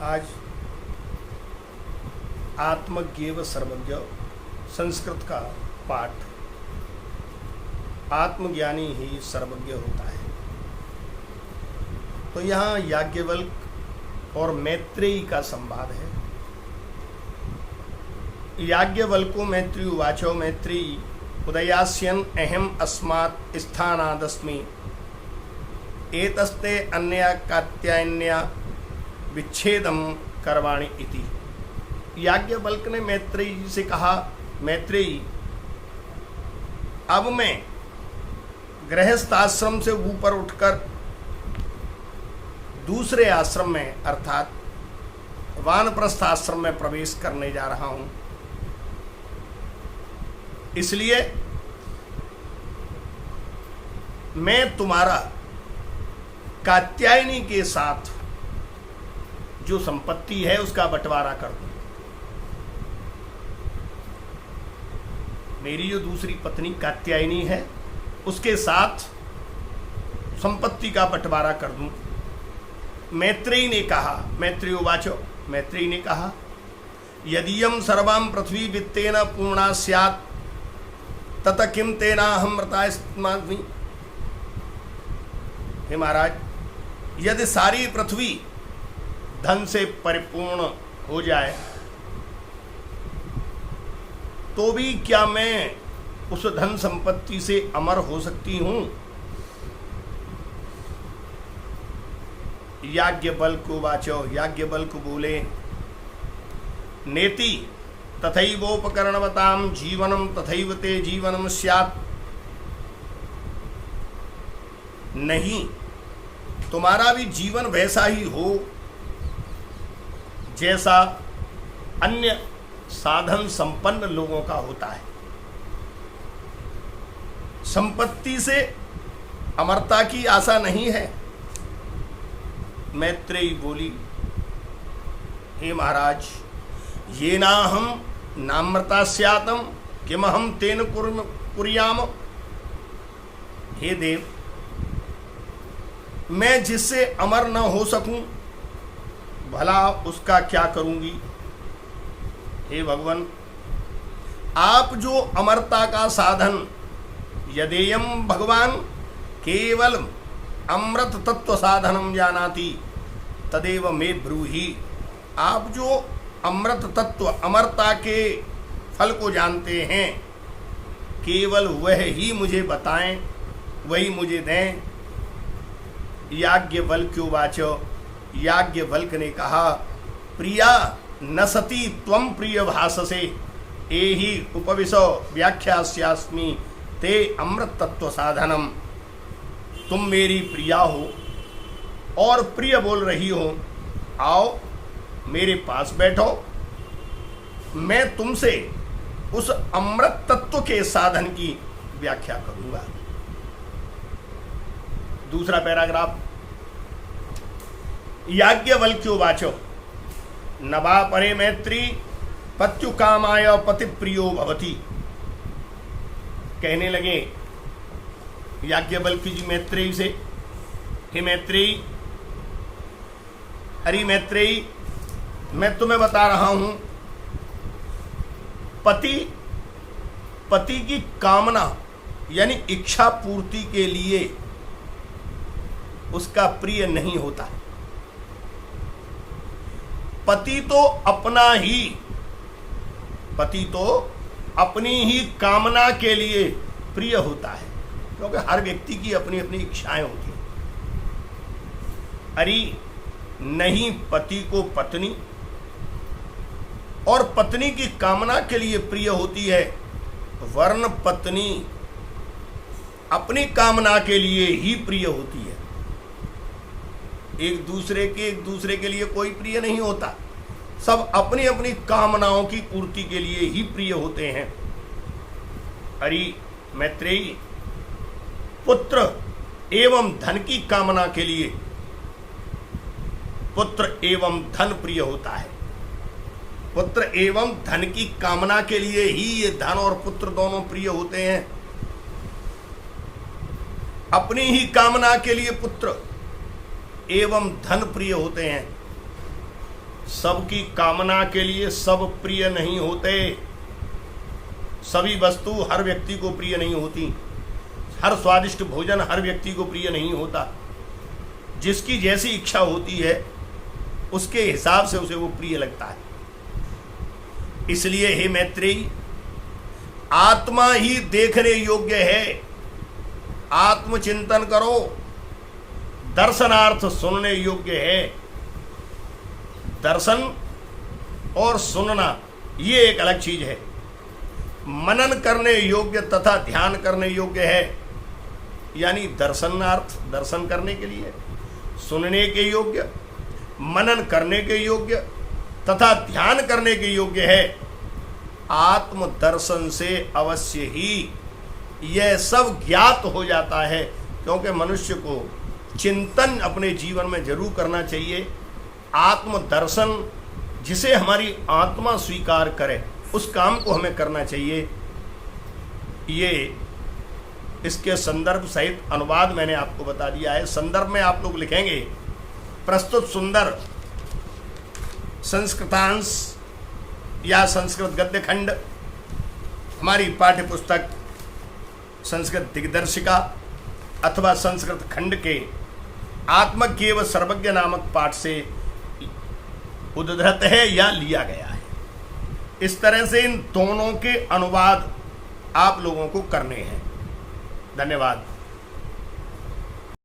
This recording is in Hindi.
आज आत्मज्ञेव सर्वज्ञ संस्कृत का पाठ। आत्मज्ञानी ही सर्वज्ञ होता है। तो यहाँ याज्ञवल्क और मैत्रेयी का संवाद है। याज्ञवल्को मैत्री उवाचो मैत्रेयी उदयास्यन् अहम अस्मात् स्थानादस्मि एतस्ते अन्या कात्यायन्या विच्छेदम करवाणि इति। याज्ञवल्क ने मैत्रेयी जी से कहा, मैत्रेयी अब मैं गृहस्थ आश्रम से ऊपर उठकर दूसरे आश्रम में अर्थात वानप्रस्थ आश्रम में प्रवेश करने जा रहा हूं। इसलिए मैं तुम्हारा कात्यायनी के साथ जो संपत्ति है उसका बंटवारा कर दूं। मेरी जो दूसरी पत्नी कात्यायनी है उसके साथ संपत्ति का बंटवारा कर दूं। मैत्रेयी ने कहा, मैत्रेयी उवाचो, मैत्रेयी ने कहा, यदीयं सर्वां पृथ्वी वित्तेन पूर्णा स्यात् तत किम तेनाहं मृतास्मास्मि। हे महाराज, यदि सारी पृथ्वी धन से परिपूर्ण हो जाए तो भी क्या मैं उस धन संपत्ति से अमर हो सकती हूं? याज्ञवल्क उवाचो, याज्ञवल्क बोले, नेति तथैवोपकरणवतां जीवनं तथैव ते जीवनं स्यात्। नहीं, तुम्हारा भी जीवन वैसा ही हो जैसा अन्य साधन संपन्न लोगों का होता है। संपत्ति से अमरता की आशा नहीं है। मैत्रेयी बोली, हे महाराज, ये ना हम नामृता स्यातम किमहम तेन कुर्याम। हे देव, मैं जिससे अमर न हो सकूं भला उसका क्या करूंगी। हे भगवान, आप जो अमरता का साधन यदेयम भगवान केवल अमृत तत्व साधनम जानाति तदेव मे ब्रूहि। आप जो अमृत तत्व अमरता के फल को जानते हैं केवल वह ही मुझे बताएं, वही मुझे दें। याज्ञवल्क्योवाचो, याज्ञवल्क ने कहा, प्रिया न सती त्वं प्रिय भाससे एहि उपविशो व्याख्यास्यास्मि ते अमृत तत्व साधनम। तुम मेरी प्रिया हो और प्रिय बोल रही हो, आओ मेरे पास बैठो, मैं तुमसे उस अमृत तत्व के साधन की व्याख्या करूंगा। दूसरा पैराग्राफ। याज्ञवल्क्योवाचो नवा परे मैत्री पत्यु कामाय पति प्रियो भवति। कहने लगे याज्ञवल्क्य जी मैत्रेयी से, हे मैत्रेयी, अरे मैत्रेयी, मैं तुम्हें बता रहा हूं, पति की कामना यानी इच्छा पूर्ति के लिए उसका प्रिय नहीं होता। पति तो अपनी ही कामना के लिए प्रिय होता है, क्योंकि हर व्यक्ति की अपनी अपनी इच्छाएं होती हैं। अरे नहीं, पति को पत्नी और पत्नी की कामना के लिए प्रिय होती है, वर्ण पत्नी अपनी कामना के लिए ही प्रिय होती है। एक दूसरे के लिए कोई प्रिय नहीं होता। सब अपनी अपनी कामनाओं की पूर्ति के लिए ही प्रिय होते हैं। अरे मैत्रेयी, पुत्र एवं धन की कामना के लिए पुत्र एवं धन प्रिय होता है। पुत्र एवं धन की कामना के लिए ही ये धन और पुत्र दोनों प्रिय होते हैं। अपनी ही कामना के लिए पुत्र एवं धन प्रिय होते हैं। सबकी कामना के लिए सब प्रिय नहीं होते, सभी वस्तु हर व्यक्ति को प्रिय नहीं होती, हर स्वादिष्ट भोजन हर व्यक्ति को प्रिय नहीं होता। जिसकी जैसी इच्छा होती है उसके हिसाब से उसे वो प्रिय लगता है। इसलिए हे मैत्रेयी, आत्मा ही देखने योग्य है। आत्मचिंतन करो, दर्शनार्थ सुनने योग्य है। दर्शन और सुनना ये एक अलग चीज है। मनन करने योग्य तथा ध्यान करने योग्य है, यानी दर्शनार्थ दर्शन करने के लिए, सुनने के योग्य, मनन करने के योग्य तथा ध्यान करने के योग्य है। आत्म दर्शन से अवश्य ही यह सब ज्ञात हो जाता है, क्योंकि मनुष्य को चिंतन अपने जीवन में जरूर करना चाहिए। आत्म दर्शन जिसे हमारी आत्मा स्वीकार करे उस काम को हमें करना चाहिए। ये इसके संदर्भ सहित अनुवाद मैंने आपको बता दिया है। संदर्भ में आप लोग लिखेंगे प्रस्तुत सुंदर संस्कृतांश या संस्कृत गद्य खंड हमारी पाठ्य पुस्तक संस्कृत दिग्दर्शिका अथवा संस्कृत खंड के आत्मज्ञ व सर्वज्ञ नामक पाठ से उद्धृत है या लिया गया है। इस तरह से इन दोनों के अनुवाद आप लोगों को करने हैं। धन्यवाद।